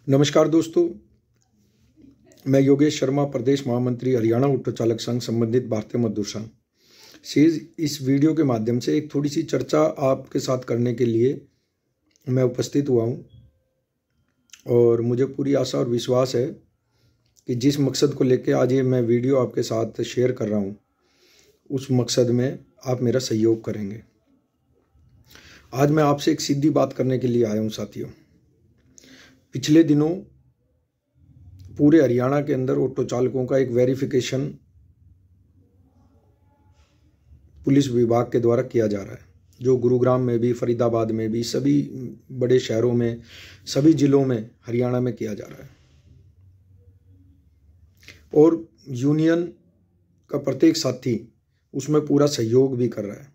नमस्कार दोस्तों, मैं योगेश शर्मा, प्रदेश महामंत्री हरियाणा ऑटो चालक संघ संबंधित भारतीय मजदूर संघ से इस वीडियो के माध्यम से एक थोड़ी सी चर्चा आपके साथ करने के लिए मैं उपस्थित हुआ हूं। और मुझे पूरी आशा और विश्वास है कि जिस मकसद को लेकर आज ये मैं वीडियो आपके साथ शेयर कर रहा हूं, उस मकसद में आप मेरा सहयोग करेंगे। आज मैं आपसे एक सीधी बात करने के लिए आया हूं साथियों। पिछले दिनों पूरे हरियाणा के अंदर ऑटो चालकों का एक वेरिफिकेशन पुलिस विभाग के द्वारा किया जा रहा है, जो गुरुग्राम में भी, फरीदाबाद में भी, सभी बड़े शहरों में, सभी जिलों में हरियाणा में किया जा रहा है। और यूनियन का प्रत्येक साथी उसमें पूरा सहयोग भी कर रहा है।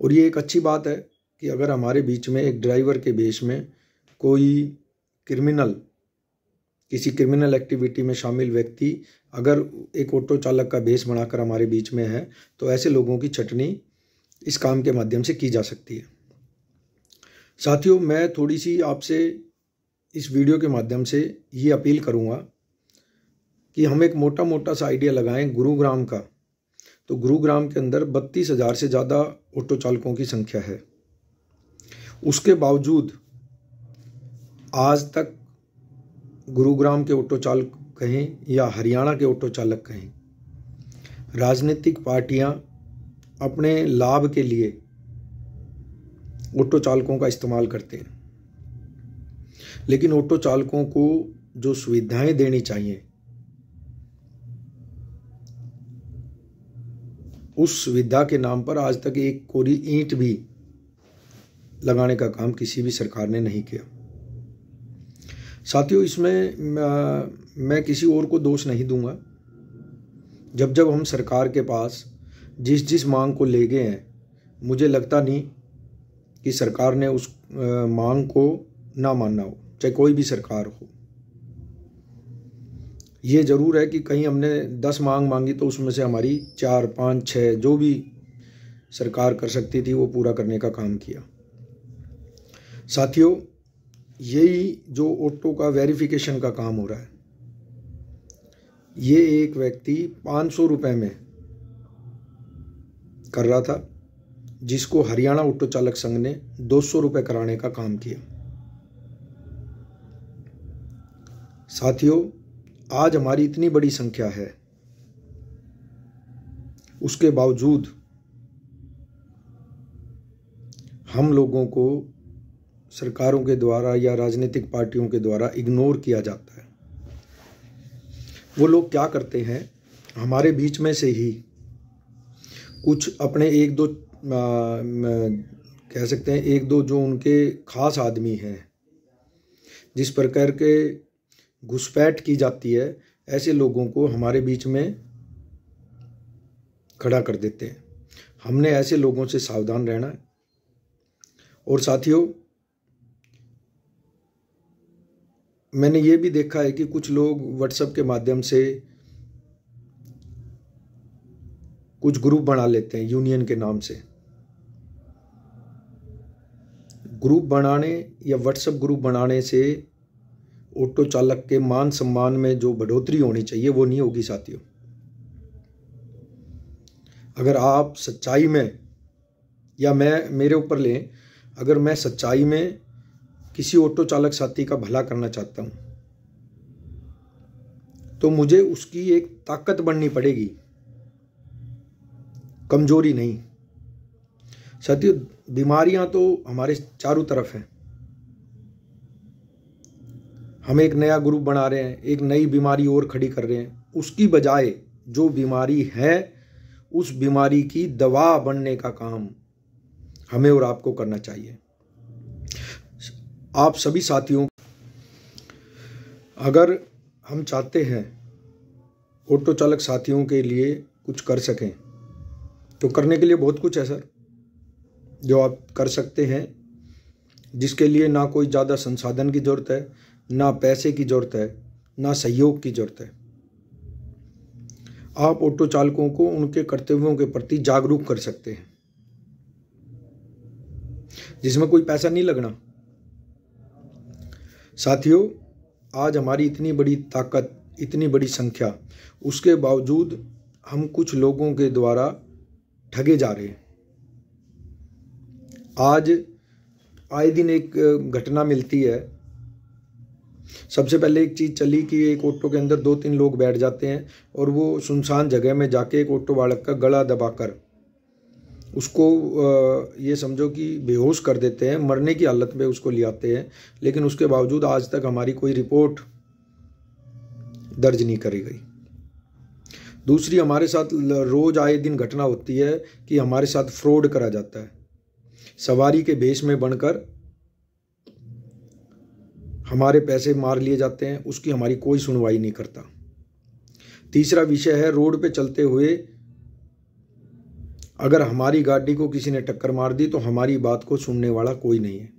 और ये एक अच्छी बात है कि अगर हमारे बीच में एक ड्राइवर के बेस में कोई किसी क्रिमिनल एक्टिविटी में शामिल व्यक्ति अगर एक ऑटो चालक का बेस बनाकर हमारे बीच में है, तो ऐसे लोगों की छटनी इस काम के माध्यम से की जा सकती है। साथियों, मैं थोड़ी सी आपसे इस वीडियो के माध्यम से ये अपील करूँगा कि हम एक मोटा सा आइडिया लगाएं गुरुग्राम का। तो गुरुग्राम के अंदर 32,000 से ज़्यादा ऑटो चालकों की संख्या है। उसके बावजूद आज तक गुरुग्राम के ऑटो चालक कहें या हरियाणा के ऑटो चालक कहें, राजनीतिक पार्टियां अपने लाभ के लिए ऑटो चालकों का इस्तेमाल करते हैं। लेकिन ऑटो चालकों को जो सुविधाएं देनी चाहिए, उस सुविधा के नाम पर आज तक एक कोरी ईंट भी लगाने का काम किसी भी सरकार ने नहीं किया। साथियों, इसमें मैं किसी और को दोष नहीं दूंगा। जब हम सरकार के पास जिस मांग को ले गए हैं, मुझे लगता नहीं कि सरकार ने उस मांग को ना मानना हो, चाहे कोई भी सरकार हो। ये ज़रूर है कि कहीं हमने 10 मांग मांगी तो उसमें से हमारी 4, 5, 6 जो भी सरकार कर सकती थी वो पूरा करने का काम किया। साथियों, यही जो ऑटो का वेरिफिकेशन का काम हो रहा है, ये एक व्यक्ति 500 रुपये में कर रहा था, जिसको हरियाणा ऑटो चालक संघ ने 200 रुपये कराने का काम किया। साथियों, आज हमारी इतनी बड़ी संख्या है, उसके बावजूद हम लोगों को सरकारों के द्वारा या राजनीतिक पार्टियों के द्वारा इग्नोर किया जाता है। वो लोग क्या करते हैं, हमारे बीच में से ही कुछ अपने एक दो कह सकते हैं एक दो जो उनके खास आदमी हैं, जिस प्रकार के घुसपैठ की जाती है, ऐसे लोगों को हमारे बीच में खड़ा कर देते हैं। हमने ऐसे लोगों से सावधान रहना है। और साथियों, मैंने ये भी देखा है कि कुछ लोग व्हाट्सएप के माध्यम से कुछ ग्रुप बना लेते हैं यूनियन के नाम से। ग्रुप बनाने या व्हाट्सएप ग्रुप बनाने से ऑटो चालक के मान सम्मान में जो बढ़ोतरी होनी चाहिए वो नहीं होगी साथियों। अगर आप सच्चाई में, या मेरे ऊपर लें, अगर मैं सच्चाई में किसी ऑटो चालक साथी का भला करना चाहता हूं, तो मुझे उसकी एक ताकत बननी पड़ेगी, कमजोरी नहीं। साथियों, बीमारियां तो हमारे चारों तरफ हैं। हम एक नया ग्रुप बना रहे हैं, एक नई बीमारी और खड़ी कर रहे हैं। उसकी बजाय जो बीमारी है, उस बीमारी की दवा बनने का काम हमें और आपको करना चाहिए। आप सभी साथियों, अगर हम चाहते हैं ऑटो चालक साथियों के लिए कुछ कर सकें, तो करने के लिए बहुत कुछ है सर, जो आप कर सकते हैं, जिसके लिए ना कोई ज़्यादा संसाधन की ज़रूरत है, ना पैसे की ज़रूरत है, ना सहयोग की ज़रूरत है। आप ऑटो चालकों को उनके कर्तव्यों के प्रति जागरूक कर सकते हैं, जिसमें कोई पैसा नहीं लगना। साथियों, आज हमारी इतनी बड़ी ताकत, इतनी बड़ी संख्या, उसके बावजूद हम कुछ लोगों के द्वारा ठगे जा रहे हैं। आज आए दिन एक घटना मिलती है। सबसे पहले एक चीज़ चली कि एक ऑटो के अंदर 2-3 लोग बैठ जाते हैं और वो सुनसान जगह में जाके एक ऑटो वाले का गला दबाकर उसको ये समझो कि बेहोश कर देते हैं, मरने की हालत में उसको ले आते हैं। लेकिन उसके बावजूद आज तक हमारी कोई रिपोर्ट दर्ज नहीं करी गई। दूसरी, हमारे साथ रोज आए दिन घटना होती है कि हमारे साथ फ्रॉड करा जाता है। सवारी के भेष में बनकर हमारे पैसे मार लिए जाते हैं, उसकी हमारी कोई सुनवाई नहीं करता। तीसरा विषय है, रोड पे चलते हुए अगर हमारी गाड़ी को किसी ने टक्कर मार दी तो हमारी बात को सुनने वाला कोई नहीं है।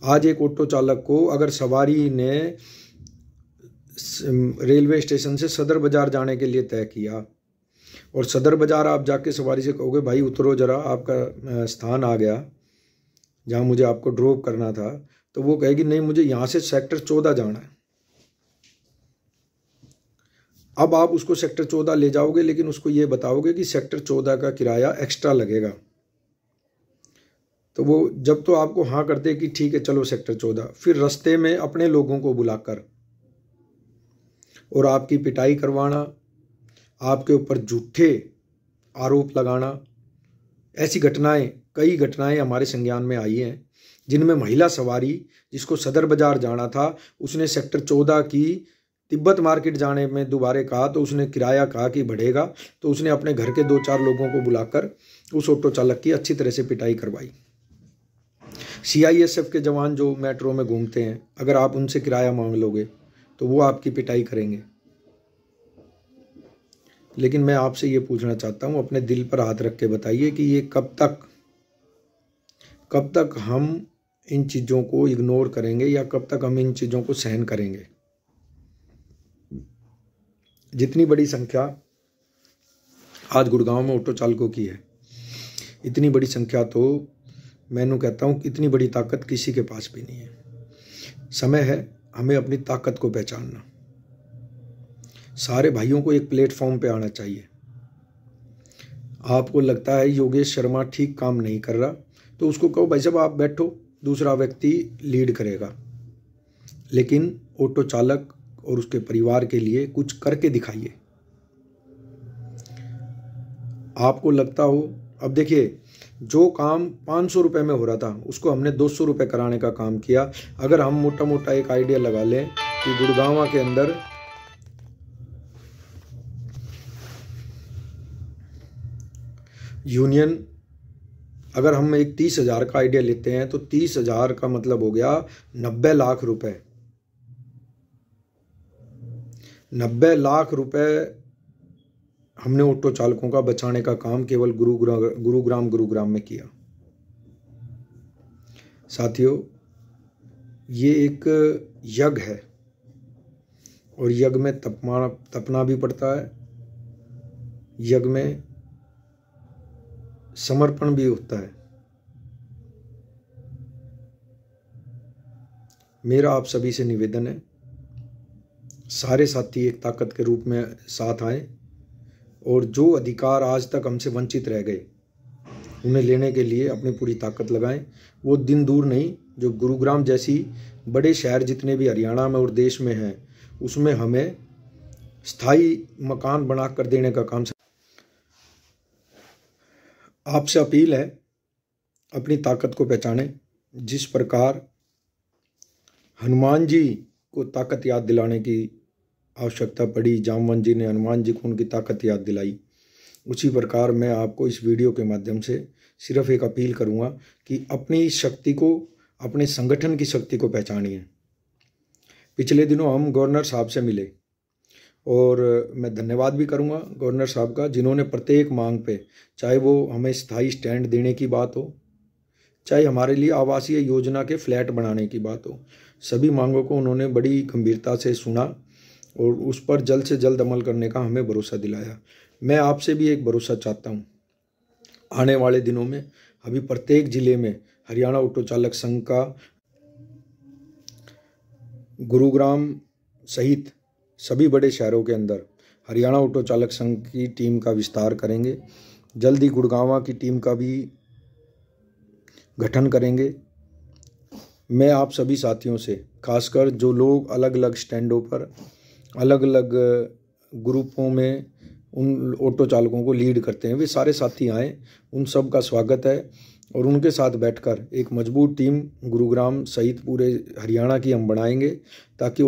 आज एक ऑटो चालक को अगर सवारी ने रेलवे स्टेशन से सदर बाजार जाने के लिए तय किया और सदर बाजार आप जाके सवारी से कहोगे भाई उतरो जरा, आपका स्थान आ गया जहाँ मुझे आपको ड्रॉप करना था, तो वो कहेगी नहीं, मुझे यहाँ से सेक्टर 14 जाना है। अब आप उसको सेक्टर 14 ले जाओगे, लेकिन उसको ये बताओगे कि सेक्टर 14 का किराया एक्स्ट्रा लगेगा। तो वो जब तो आपको हाँ कर दे कि ठीक है चलो सेक्टर 14, फिर रास्ते में अपने लोगों को बुलाकर और आपकी पिटाई करवाना, आपके ऊपर झूठे आरोप लगाना, ऐसी घटनाएं, कई घटनाएं हमारे संज्ञान में आई हैं जिनमें महिला सवारी जिसको सदर बाजार जाना था, उसने सेक्टर 14 की तिब्बत मार्केट जाने में दोबारा कहा तो उसने किराया कहा कि बढ़ेगा, तो उसने अपने घर के 2-4 लोगों को बुलाकर उस ऑटो चालक की अच्छी तरह से पिटाई करवाई। CISF के जवान जो मेट्रो में घूमते हैं, अगर आप उनसे किराया मांग लोगे तो वो आपकी पिटाई करेंगे। लेकिन मैं आपसे ये पूछना चाहता हूँ, अपने दिल पर हाथ रख के बताइए कि ये कब तक हम इन चीज़ों को इग्नोर करेंगे या कब तक हम इन चीज़ों को सहन करेंगे। जितनी बड़ी संख्या आज गुड़गांव में ऑटो चालकों की है, इतनी बड़ी संख्या तो मैंने कहता हूँ इतनी बड़ी ताकत किसी के पास भी नहीं है। समय है हमें अपनी ताकत को पहचानना। सारे भाइयों को एक प्लेटफॉर्म पे आना चाहिए। आपको लगता है योगेश शर्मा ठीक काम नहीं कर रहा, तो उसको कहो भाई साहब आप बैठो, दूसरा व्यक्ति लीड करेगा। लेकिन ऑटो चालक और उसके परिवार के लिए कुछ करके दिखाइए। आपको लगता हो, अब देखिए, जो काम 500 रुपये में हो रहा था उसको हमने 200 रुपये कराने का काम किया। अगर हम मोटा मोटा एक आइडिया लगा लें कि गुड़गांव के अंदर यूनियन, अगर हम एक 30,000 का आइडिया लेते हैं तो 30,000 का मतलब हो गया 90 लाख रुपए। 90 लाख रुपए हमने ऑटो चालकों का बचाने का काम केवल गुरुग्राम में किया। साथियों, ये एक यज्ञ है और यज्ञ में तपना भी पड़ता है, यज्ञ में समर्पण भी होता है। मेरा आप सभी से निवेदन है, सारे साथी एक ताकत के रूप में साथ आए और जो अधिकार आज तक हमसे वंचित रह गए उन्हें लेने के लिए अपनी पूरी ताकत लगाएं। वो दिन दूर नहीं जो गुरुग्राम जैसी बड़े शहर जितने भी हरियाणा में और देश में हैं, उसमें हमें स्थायी मकान बना कर देने का काम। आपसे अपील है, अपनी ताकत को पहचानें। जिस प्रकार हनुमान जी को ताकत याद दिलाने की आवश्यकता पड़ी, जामवंत जी ने हनुमान जी को उनकी ताकत याद दिलाई, उसी प्रकार मैं आपको इस वीडियो के माध्यम से सिर्फ एक अपील करूंगा कि अपनी शक्ति को, अपने संगठन की शक्ति को पहचानिए। पिछले दिनों हम गवर्नर साहब से मिले और मैं धन्यवाद भी करूंगा गवर्नर साहब का, जिन्होंने प्रत्येक मांग पे, चाहे वो हमें स्थायी स्टैंड देने की बात हो, चाहे हमारे लिए आवासीय योजना के फ्लैट बनाने की बात हो, सभी मांगों को उन्होंने बड़ी गंभीरता से सुना और उस पर जल्द से जल्द अमल करने का हमें भरोसा दिलाया। मैं आपसे भी एक भरोसा चाहता हूँ, आने वाले दिनों में अभी प्रत्येक जिले में हरियाणा ऑटो चालक संघ का गुरुग्राम सहित सभी बड़े शहरों के अंदर हरियाणा ऑटो चालक संघ की टीम का विस्तार करेंगे। जल्दी गुड़गांव की टीम का भी गठन करेंगे। मैं आप सभी साथियों से, खासकर जो लोग अलग अलग स्टैंडों पर अलग अलग ग्रुपों में उन ऑटो चालकों को लीड करते हैं, वे सारे साथी आएँ, उन सब का स्वागत है और उनके साथ बैठकर एक मजबूत टीम गुरुग्राम सहित पूरे हरियाणा की हम बनाएंगे ताकि